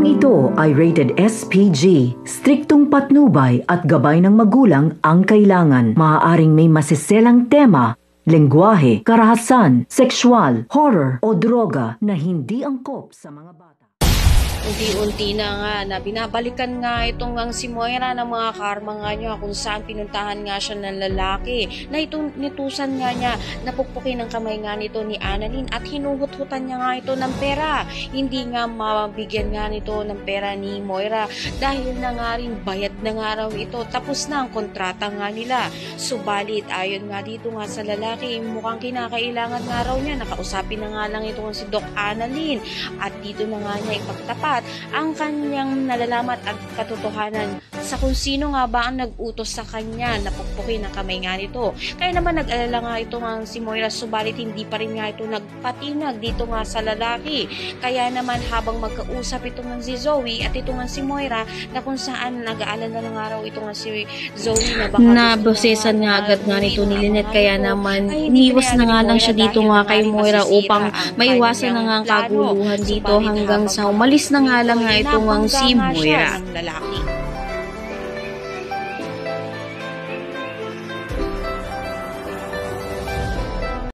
Programang ito ay rated SPG. Striktong patnubay at gabay ng magulang ang kailangan. Maaaring may masiselang tema, lengguwahe, karahasan, sexual, horror o droga na hindi angkop sa mga bata. Unti-unti na nga na binabalikan nga itong ang si Moira ng mga karma nga niya kung saan pinuntahan nga siya ng lalaki na itong nitusan nga niya napukpukin ng kamay nga nito ni Annalyn at hinuhut-hutan niya nga ito ng pera. Hindi nga mabigyan nga nito ng pera ni Moira dahil na nga rin bayad na nga raw ito. Tapos na ang kontrata nga nila. Subalit ayon nga dito nga sa lalaki, mukhang kinakailangan nga raw niya. Nakausapin na nga lang ito si Doc Annalyn at dito na nga niya ipagtapat ang kanyang nalalaman at katotohanan sa kung sino nga ba ang nag-utos sa kanya na pukpukin ang kamay nga nito. Kaya naman nag-alala nga ito nga si Moira, subalit hindi pa rin nga ito nagpatinag dito nga sa lalaki. Kaya naman habang magkausap ito nga si Zoe at ito nga si Moira na kung saan nag-aalala na nga raw ito nga si Zoe na baka nabosesan nga agad nga nito ni Lynette, kaya naman iniwas na nga lang siya dito nga kay Moira upang maiwasan na nga ang kaguluhan dito hanggang sa umalis na nga lang nga ito nga si Moira. Lalaki.